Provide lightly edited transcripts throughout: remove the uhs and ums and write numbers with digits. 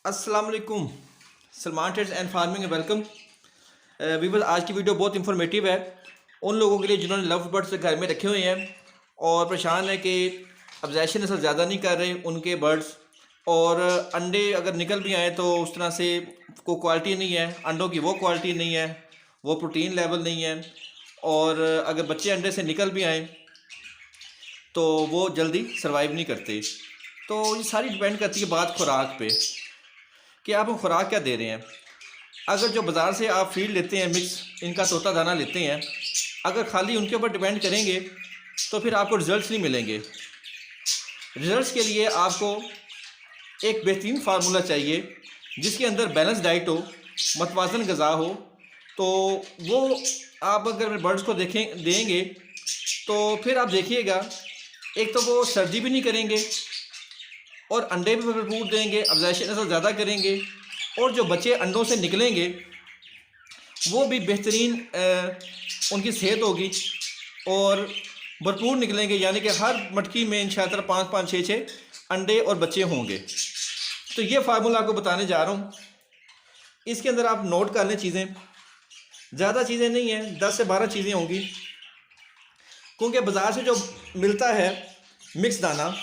अस्सलाम वालेकुम। Salman trades and farming welcome viewers. आज की वीडियो बहुत इंफॉर्मेटिव है उन लोगों के लिए जिन्होंने लव बर्ड्स घर में रखे हुए हैं और परेशान है कि ऑब्जेक्शन नस्ल ज़्यादा नहीं कर रहे उनके बर्ड्स, और अंडे अगर निकल भी आए तो उस तरह से कोई क्वालिटी नहीं है, अंडों की वो क्वालिटी नहीं है, वो प्रोटीन लेवल नहीं है, और अगर बच्चे अंडे से निकल भी आए तो वो जल्दी सर्वाइव नहीं करते। तो ये सारी डिपेंड करती है बात खुराक पे कि आप खुराक क्या दे रहे हैं। अगर जो बाज़ार से आप फीड लेते हैं, मिक्स इनका तोता दाना लेते हैं, अगर खाली उनके ऊपर डिपेंड करेंगे तो फिर आपको रिज़ल्ट्स नहीं मिलेंगे। रिज़ल्ट्स के लिए आपको एक बेहतरीन फार्मूला चाहिए जिसके अंदर बैलेंस डाइट हो, मतवाज़न ग़िज़ा हो। तो वो आप अगर बर्ड्स को देंगे तो फिर आप देखिएगा, एक तो वो सर्दी भी नहीं करेंगे और अंडे भी भरपूर देंगे, ऑब्जेक्शन नस्ल ज़्यादा करेंगे, और जो बच्चे अंडों से निकलेंगे वो भी बेहतरीन उनकी सेहत होगी और भरपूर निकलेंगे। यानी कि हर मटकी में इंशाअल्लाह 5-5, 6-6 अंडे और बच्चे होंगे। तो ये फार्मूला आपको बताने जा रहा हूँ। इसके अंदर आप नोट कर लें चीज़ें, ज़्यादा चीज़ें नहीं हैं, 10 से 12 चीज़ें होंगी, क्योंकि बाज़ार से जो मिलता है मिक्स दाना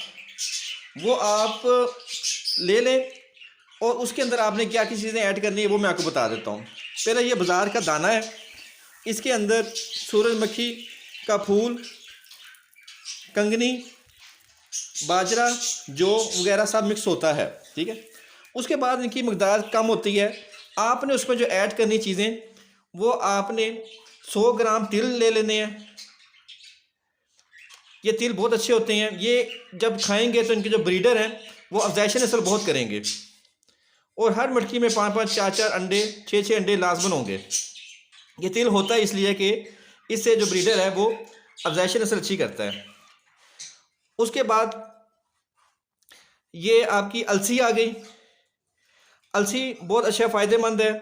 वो आप ले लें और उसके अंदर आपने क्या क्या चीज़ें ऐड करनी है वो मैं आपको बता देता हूँ। पहले ये बाज़ार का दाना है, इसके अंदर सूरजमुखी का फूल, कंगनी, बाजरा, जौ वगैरह सब मिक्स होता है, ठीक है। उसके बाद इनकी मकदार कम होती है। आपने उसमें जो ऐड करनी चीज़ें वो आपने 100 ग्राम तिल ले लेने हैं। ये तिल बहुत अच्छे होते हैं, ये जब खाएंगे तो इनके जो ब्रीडर हैं वो ऑब्जेक्शन नस्ल बहुत करेंगे, और हर मटकी में 5-5, 4-4 अंडे, 6-6 अंडे लाजमन होंगे। ये तिल होता है इसलिए कि इससे जो ब्रीडर है वो ऑब्जेक्शन नस्ल अच्छी करता है। उसके बाद ये आपकी अलसी आ गई। अलसी बहुत अच्छा फ़ायदेमंद है।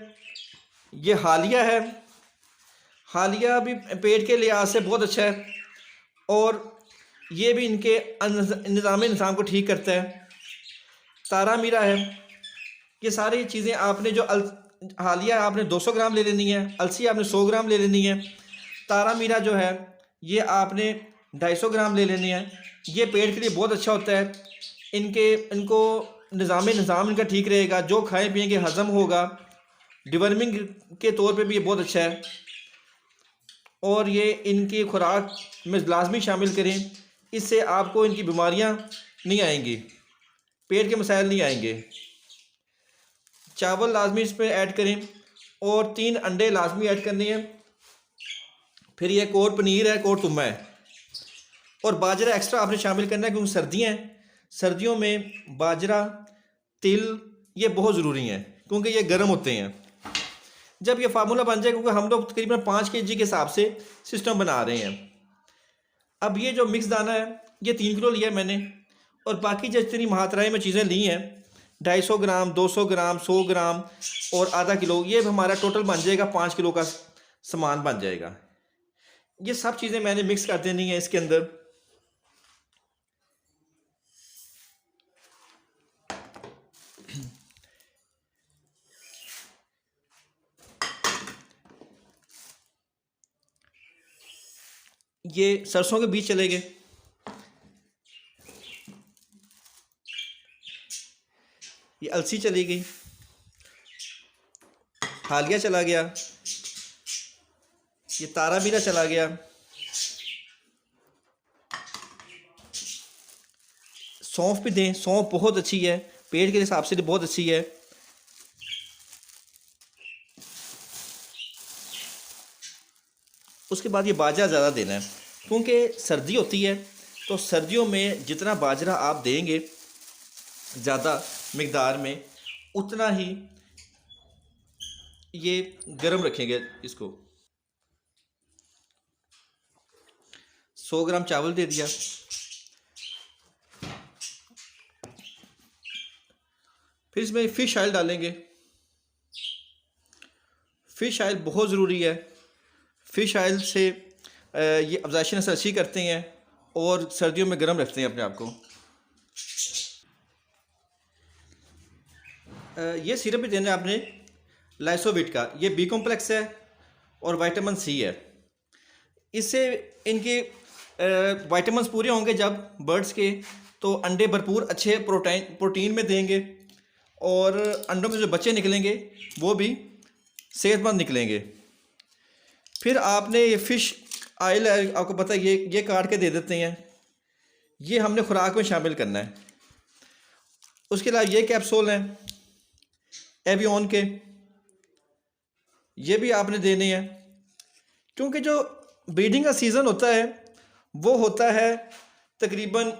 ये हालिया है, हालिया भी पेट के लिहाज से बहुत अच्छा है, और ये भी इनके निज़ाम को ठीक करता है। तारा मीरा है। ये सारी चीज़ें आपने जो हालिया आपने 200 ग्राम ले लेनी है, अलसी आपने 100 ग्राम ले लेनी है, तारा मीरा जो है ये आपने 250 ग्राम ले लेनी है। ये पेट के लिए बहुत अच्छा होता है, इनको निज़ाम इनका ठीक रहेगा, जो खाएँ पिएंगे हज़म होगा, डिवर्मिंग के तौर पे भी ये बहुत अच्छा है, और ये इनकी खुराक में लाजमी शामिल करें, इससे आपको इनकी बीमारियां नहीं आएंगी, पेट के मसाइल नहीं आएंगे। चावल लाजमी इस पर ऐड करें और 3 अंडे लाजमी ऐड करने हैं। फिर ये एक और पनीर है, एक और तुम्बा है, और बाजरा एक्स्ट्रा आपने शामिल करना है, क्योंकि सर्दियाँ हैं, सर्दियों में बाजरा, तिल ये बहुत ज़रूरी हैं क्योंकि ये गर्म होते हैं। जब ये फार्मूला बन जाए, क्योंकि हम लोग तकरीबन 5 kg के हिसाब से सिस्टम बना रहे हैं। अब ये जो मिक्स दाना है ये 3 किलो लिया है मैंने, और बाकी जितनी मात्राएं में चीज़ें ली हैं 250 ग्राम, 200 ग्राम, 100 ग्राम और आधा किलो, ये हमारा टोटल बन जाएगा 5 किलो का सामान बन जाएगा। ये सब चीज़ें मैंने मिक्स कर देनी है इसके अंदर। ये सरसों के बीज चले गए, ये अलसी चली गई, हालिया चला गया, ये तारा मीरा चला गया, सौंफ भी दें, सौंफ बहुत अच्छी है, पेट के हिसाब से बहुत अच्छी है। उसके बाद ये बाजरा ज़्यादा देना है, क्योंकि सर्दी होती है, तो सर्दियों में जितना बाजरा आप देंगे ज़्यादा मकदार में, उतना ही ये गर्म रखेंगे इसको। 100 ग्राम चावल दे दिया। फिर इसमें फ़िश ऑयल डालेंगे। फ़िश ऑयल बहुत ज़रूरी है। फ़िश ऑयल से ये ऑब्जेक्शन नस्ल अच्छी करते हैं और सर्दियों में गर्म रखते हैं अपने आप को। ये सिरप भी देना है आपने लाइसोविट का। ये बी कॉम्प्लेक्स है और विटामिन सी है। इससे इनके विटामिन पूरे होंगे जब बर्ड्स के, तो अंडे भरपूर अच्छे प्रोटीन में देंगे और अंडों में जो बच्चे निकलेंगे वो भी सेहतमंद निकलेंगे। फिर आपने ये फ़िश ऑयल है, आपको पता है ये काट के दे देते हैं, ये हमने खुराक में शामिल करना है। उसके अलावा ये कैप्सूल हैं एवियन के, ये भी आपने देने हैं, क्योंकि जो ब्रीडिंग का सीज़न होता है वो होता है तकरीबन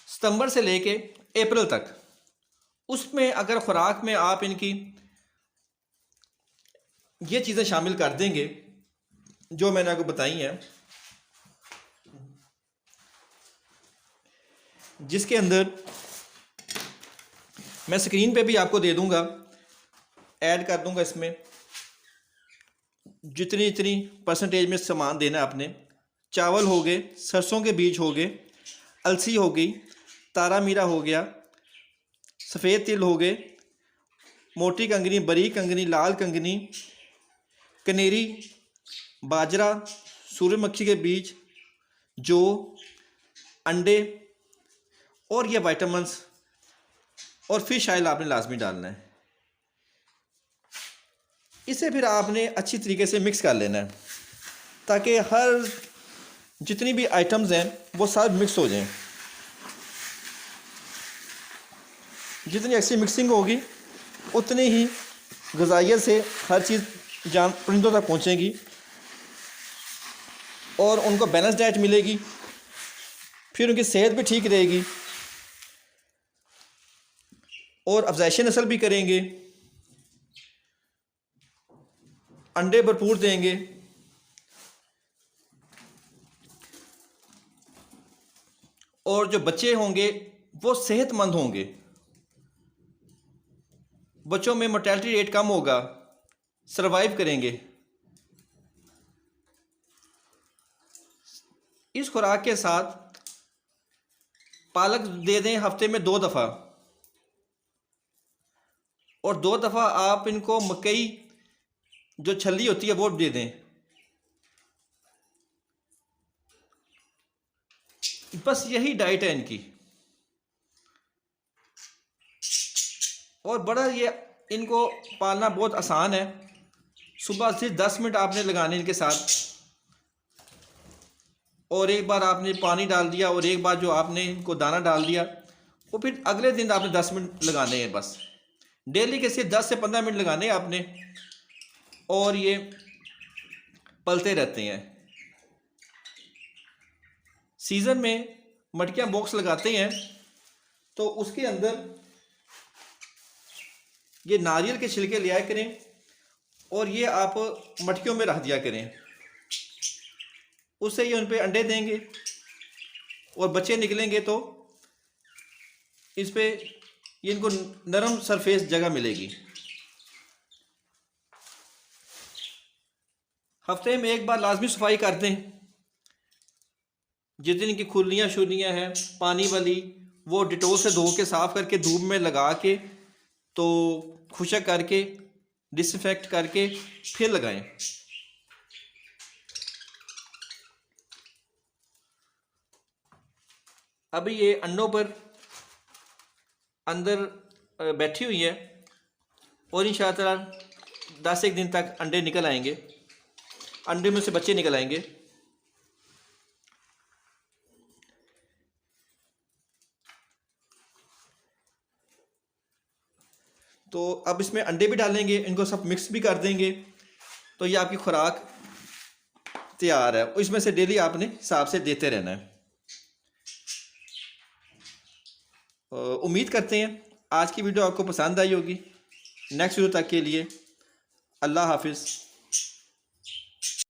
सितंबर से लेके अप्रैल तक। उसमें अगर खुराक में आप इनकी ये चीज़ें शामिल कर देंगे जो मैंने आपको बताई हैं, जिसके अंदर मैं स्क्रीन पे भी आपको दे दूंगा, ऐड कर दूंगा, इसमें जितनी जितनी परसेंटेज में सामान देना आपने। चावल हो गए, सरसों के बीज हो गए, अलसी हो गई, तारा मीरा हो गया, सफ़ेद तिल हो गए, मोटी कंगनी, बरीक कंगनी, लाल कंगनी, कनेरी, बाजरा, सूरजमुखी के बीज, जौ, अंडे और ये विटामिन्स और फिश ऑयल आपने लाजमी डालना है। इसे फिर आपने अच्छी तरीके से मिक्स कर लेना है ताकि हर जितनी भी आइटम्स हैं वो सब मिक्स हो जाएं। जितनी अच्छी मिक्सिंग होगी उतनी ही ग़िज़ाइयत से हर चीज़ परिंदों तक पहुंचेगी और उनको बैलेंस डाइट मिलेगी, फिर उनकी सेहत भी ठीक रहेगी और अफज़ाइश नस्ल भी करेंगे, अंडे भरपूर देंगे और जो बच्चे होंगे वो सेहतमंद होंगे। बच्चों में मोर्टेलिटी रेट कम होगा, सरवाइव करेंगे। इस खुराक के साथ पालक दे दें हफ्ते में 2 दफ़ा, और 2 दफ़ा आप इनको मकई जो छल्ली होती है वो दे दें। बस यही डाइट है इनकी। और बड़ा ये इनको पालना बहुत आसान है। सुबह सिर्फ 10 मिनट आपने लगाने इनके साथ, और एक बार आपने पानी डाल दिया और एक बार जो आपने इनको दाना डाल दिया, वो फिर अगले दिन आपने 10 मिनट लगाने हैं। बस डेली के सिर्फ 10 से 15 मिनट लगाने हैं आपने, और ये पलते रहते हैं। सीज़न में मटकियाँ बॉक्स लगाते हैं तो उसके अंदर ये नारियल के छिलके लिया करें और ये आप मटकियों में रख दिया करें। उससे ये उन पे अंडे देंगे और बच्चे निकलेंगे तो इस पे ये इनको नरम सरफेस जगह मिलेगी। हफ्ते में एक बार लाजमी सफाई कर दें। जितनी इनकी खुरलियाँ शुरलियाँ हैं पानी वाली, वो डिटोल से धो के साफ़ करके धूप में लगा के तो खुशक करके डिसइंफेक्ट करके फिर लगाएं। अभी ये अंडों पर अंदर बैठी हुई है और इंशाअल्लाह 10 दिन तक अंडे निकल आएंगे, अंडे में से बच्चे निकल आएंगे। तो अब इसमें अंडे भी डालेंगे, इनको सब मिक्स भी कर देंगे, तो ये आपकी खुराक तैयार है। इसमें से डेली आपने हिसाब से देते रहना है। उम्मीद करते हैं आज की वीडियो आपको पसंद आई होगी। नेक्स्ट वीडियो तक के लिए अल्लाह हाफिज़।